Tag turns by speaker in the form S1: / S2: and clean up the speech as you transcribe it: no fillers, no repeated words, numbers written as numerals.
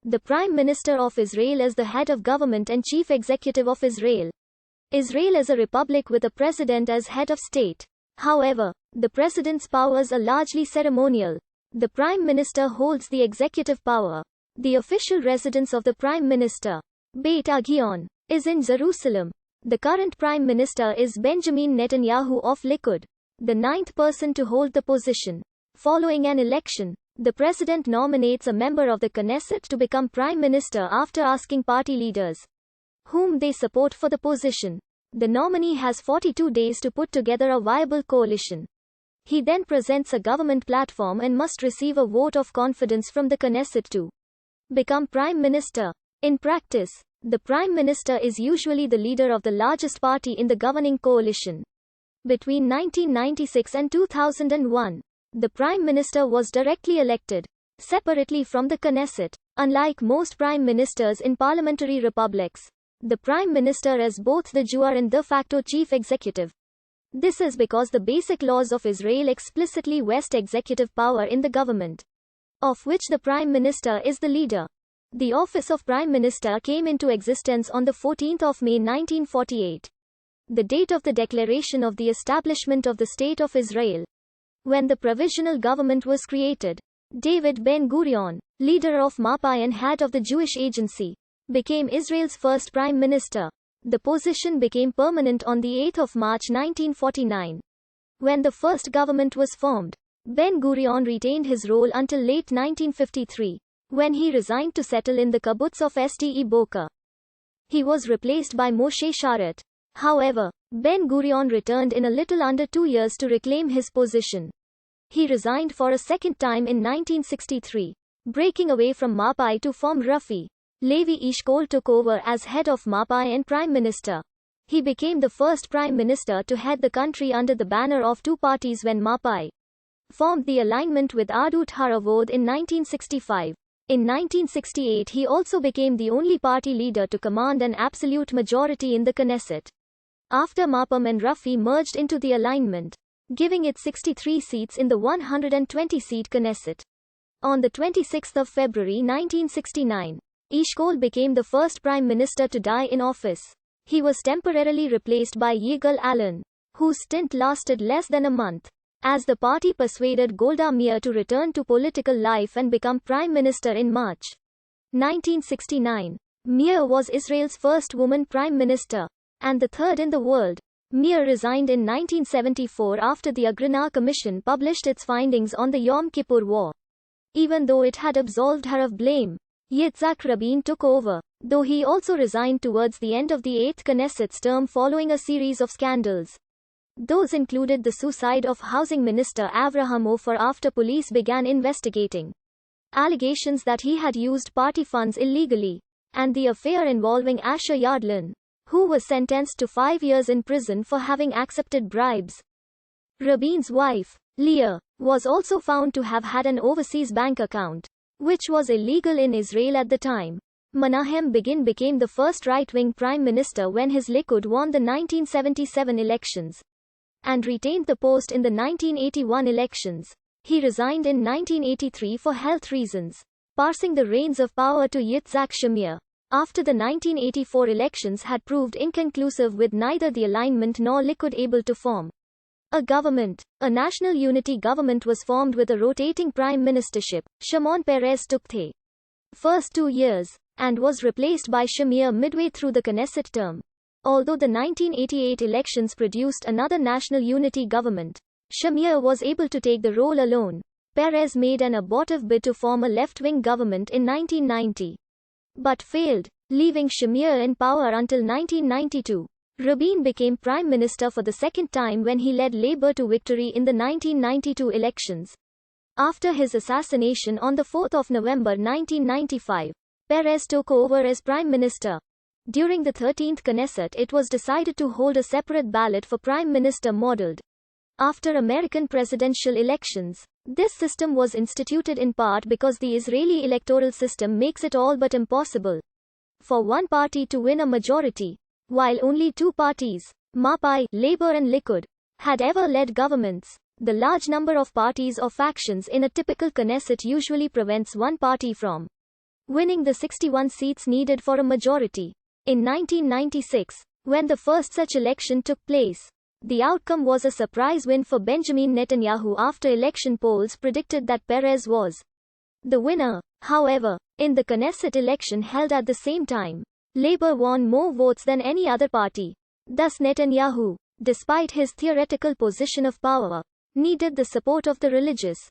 S1: The Prime Minister of Israel is the head of government and chief executive of Israel. Israel is a republic with a president as head of state. However, the president's powers are largely ceremonial. The Prime Minister holds the executive power. The official residence of the Prime Minister, Beit Aghion, is in Jerusalem. The current Prime Minister is Benjamin Netanyahu of Likud, the ninth person to hold the position. Following an election, the president nominates a member of the Knesset to become Prime Minister after asking party leaders whom they support for the position. The nominee has 42 days to put together a viable coalition. He then presents a government platform and must receive a vote of confidence from the Knesset to become Prime Minister. In practice, the Prime Minister is usually the leader of the largest party in the governing coalition. Between 1996 and 2001, the Prime Minister was directly elected, separately from the Knesset. Unlike most Prime Ministers in parliamentary republics, the Prime Minister is both the jure and de facto chief executive. This is because the basic laws of Israel explicitly vest executive power in the government, of which the Prime Minister is the leader. The office of Prime Minister came into existence on 14 May 1948, the date of the declaration of the establishment of the State of Israel. When the provisional government was created, David Ben-Gurion, leader of Mapai and head of the Jewish Agency, became Israel's first Prime Minister. The position became permanent on 8 March 1949. When the first government was formed, Ben-Gurion retained his role until late 1953, when he resigned to settle in the kibbutz of Sde Boker. He was replaced by Moshe Sharet. However, Ben-Gurion returned in a little under 2 years to reclaim his position. He resigned for a second time in 1963, breaking away from Mapai to form Rafi. Levi Eshkol took over as head of Mapai and Prime Minister. He became the first Prime Minister to head the country under the banner of two parties when Mapai formed the alignment with Adut Haravod in 1965. In 1968 he also became the only party leader to command an absolute majority in the Knesset, after Mapam and Rafi merged into the alignment, giving it 63 seats in the 120-seat Knesset. On 26 February 1969, Eshkol became the first Prime Minister to die in office. He was temporarily replaced by Yigal Allon, whose stint lasted less than a month, as the party persuaded Golda Meir to return to political life and become Prime Minister in March 1969. Meir was Israel's first woman Prime Minister, and the third in the world. Meir resigned in 1974 after the Agrana Commission published its findings on the Yom Kippur War. Even though it had absolved her of blame, Yitzhak Rabin took over, though he also resigned towards the end of the 8th Knesset's term following a series of scandals. Those included the suicide of Housing Minister Avraham Ofer after police began investigating allegations that he had used party funds illegally, and the affair involving Asher Yadlin, who was sentenced to 5 years in prison for having accepted bribes. Rabin's wife, Leah, was also found to have had an overseas bank account, which was illegal in Israel at the time. Menahem Begin became the first right-wing prime minister when his Likud won the 1977 elections and retained the post in the 1981 elections. He resigned in 1983 for health reasons, passing the reins of power to Yitzhak Shamir. After the 1984 elections had proved inconclusive with neither the alignment nor Likud able to form a government, a national unity government was formed with a rotating prime ministership. Shimon Peres took the first 2 years, and was replaced by Shamir midway through the Knesset term. Although the 1988 elections produced another national unity government, Shamir was able to take the role alone. Peres made an abortive bid to form a left-wing government in 1990, but failed, leaving Shamir in power until 1992. Rabin became prime minister for the second time when he led Labour to victory in the 1992 elections. After his assassination on 4 November 1995, Peres took over as prime minister. During the 13th Knesset it was decided to hold a separate ballot for prime minister modelled after American presidential elections. This system was instituted in part because the Israeli electoral system makes it all but impossible for one party to win a majority. While only two parties, Mapai, Labour and Likud, had ever led governments, the large number of parties or factions in a typical Knesset usually prevents one party from winning the 61 seats needed for a majority. In 1996, when the first such election took place, the outcome was a surprise win for Benjamin Netanyahu after election polls predicted that Perez was the winner. However, in the Knesset election held at the same time, Labour won more votes than any other party. Thus Netanyahu, despite his theoretical position of power, needed the support of the religious